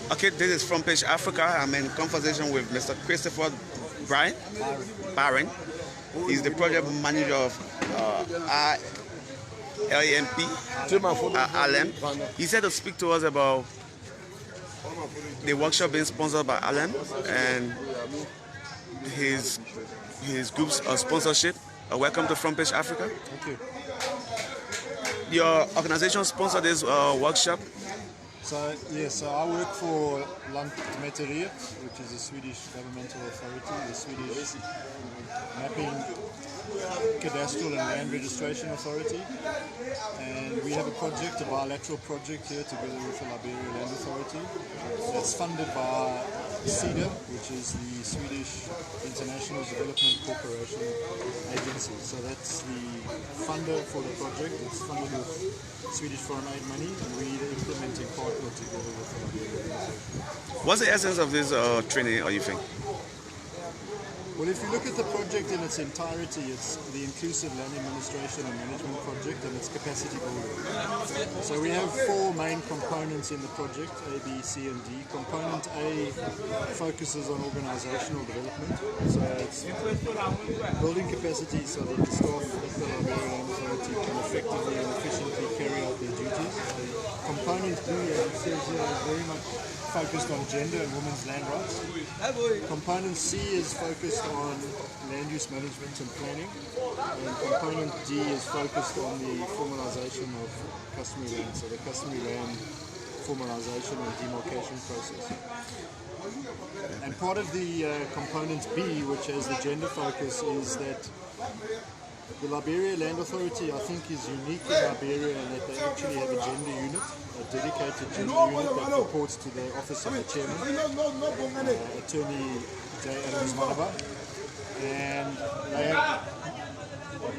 Okay, this is From Page Africa. I'm in conversation with Mr. Christopher Byren. He's the project manager of ILAMP, ILAMP. He said to speak to us about the workshop being sponsored by ILAMP and his group's sponsorship. Welcome to From Page Africa. Thank you. Your organization sponsored this workshop. So I work for ILAMP, which is a Swedish governmental authority, the Swedish Mapping, Cadastral and Land Registration Authority. And we have a project, a bilateral project here together with the Liberia Land Authority. That's funded by CEDA, which is the Swedish International Development Corporation Agency. So that's the funder for the project. It's funded with Swedish foreign aid money, and we're the implementing partner together with the Liberia Land Authority. What's the essence of this training, or you think? Well, if you look at the project in its entirety, it's the Inclusive Land Administration and Management Project, and it's capacity building. So we have four main components in the project, A, B, C and D. Component A focuses on organizational development. So it's building capacity so that the staff at the Liberia Land Authority can effectively and efficiently carry out their duties. Component B, as it says here, is very much focused on gender and women's land rights. Component C is focused on land use management and planning, and component D is focused on the formalization of customary land, so the customary land formalization and demarcation process. And part of the component B, which has the gender focus, is that the Liberia Land Authority, I think, is unique in Liberia in that they actually have a gender unit, a dedicated gender unit that reports to the office of the chairman, Attorney J. Adams Malaba. And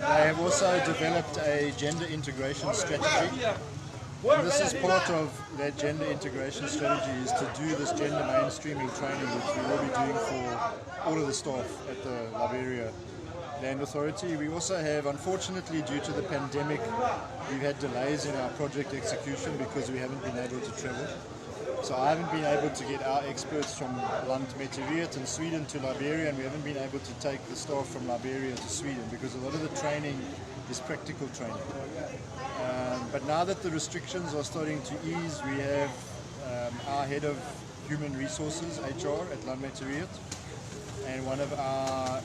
they have also developed a gender integration strategy. And this is part of that gender integration strategy, is to do this gender mainstreaming training, which we will be doing for all of the staff at the Liberia Land Authority. We also have, unfortunately, due to the pandemic, we've had delays in our project execution because we haven't been able to travel. So I haven't been able to get our experts from Lantmäteriet in Sweden to Liberia, and we haven't been able to take the staff from Liberia to Sweden because a lot of the training is practical training. But now that the restrictions are starting to ease, we have our head of human resources, HR, at Lantmäteriet, and one of our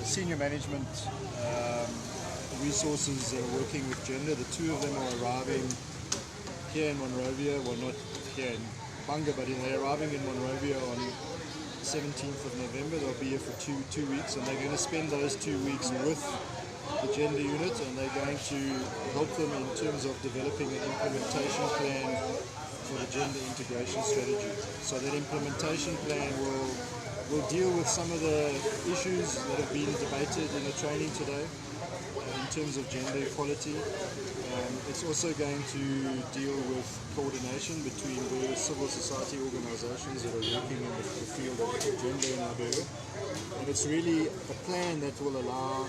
senior management resources that are working with gender. The two of them are arriving here in Monrovia, well, not here in Banga, but they're arriving in Monrovia on the 17th of November. They'll be here for two weeks, and they're going to spend those 2 weeks with the gender unit, and they're going to help them in terms of developing an implementation plan for the gender integration strategy. So that implementation plan will deal with some of the issues that have been debated in the training today in terms of gender equality. It's also going to deal with coordination between various civil society organizations that are working in the field of gender in Liberia. And it's really a plan that will allow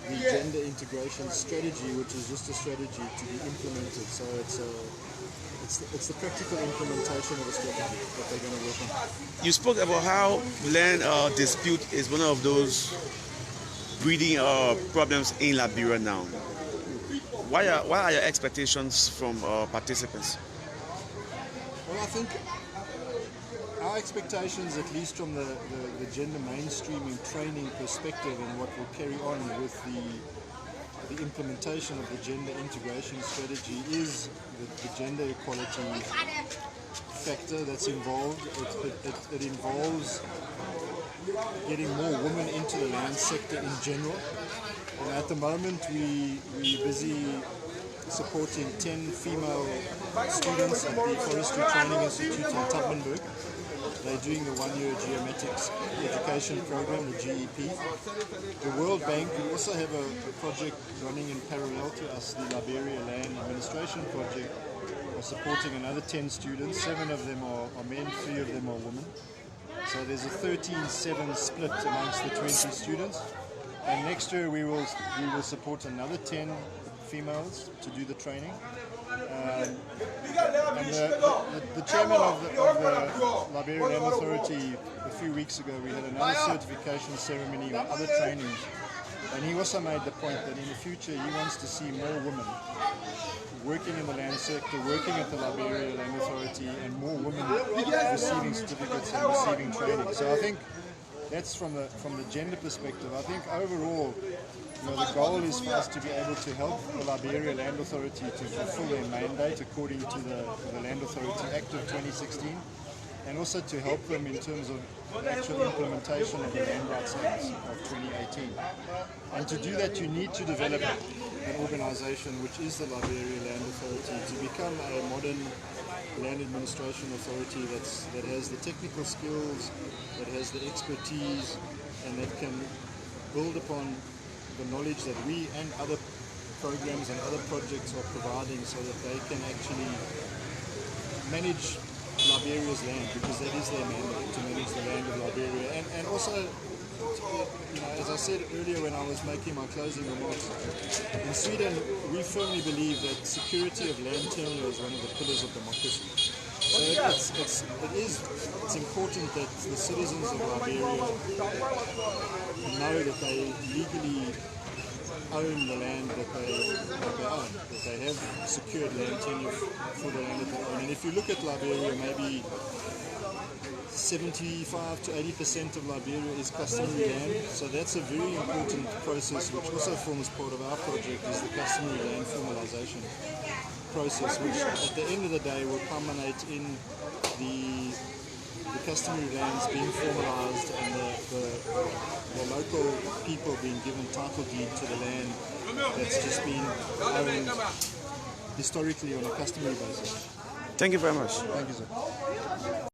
the gender integration strategy, which is just a strategy, to be implemented. So it's the practical implementation of a strategy that they're going to work on. You spoke about how land dispute is one of those breeding problems in Liberia now. What are your expectations from participants? Well, I think our expectations, at least from the gender mainstreaming training perspective, and what will carry on with the implementation of the gender integration strategy, is the gender equality factor that's involved. It involves getting more women into the land sector in general. And at the moment we're busy supporting 10 female students at the Forestry Training Institute in Tubmanburg. They're doing the one-year geomatics education program, the GEP. The World Bank, we also have a project running in parallel to us, the Liberia Land Administration project, are supporting another 10 students. 7 of them are men, 3 of them are women. So there's a 13-7 split amongst the 20 students. And next year we will support another 10 females to do the training. And the chairman of the Liberian Land Authority, a few weeks ago, we had another certification ceremony with other trainings, and he also made the point that in the future he wants to see more women working in the land sector, working at the Liberian Land Authority, and more women receiving certificates and receiving training. So I think that's from the gender perspective. I think overall, the goal is for us to be able to help the Liberian Land Authority to fulfill their mandate according to the Land Authority Act of 2016, and also to help them in terms of the actual implementation of the Land Rights Act of 2018. And to do that, you need to develop an organization which is the Liberian Land Authority to become a modern land administration authority that has the technical skills, that has the expertise, and that can build upon the knowledge that we and other programs and other projects are providing, so that they can actually manage Liberia's land, because that is their mandate, to manage the land of Liberia. And also, as I said earlier when I was making my closing remarks, in Sweden we firmly believe that security of land tenure is one of the pillars of democracy. So it's important that the citizens of Liberia know that they legally own the land that they own, that they have secured land tenure for the land that they own. And if you look at Liberia, maybe 75 to 80% of Liberia is customary land, so that's a very important process, which also forms part of our project, is the customary land formalization process, which at the end of the day will culminate in the customary lands being formalized and the local people being given title deed to the land that's just been owned historically on a customary basis. Thank you very much. Thank you, sir.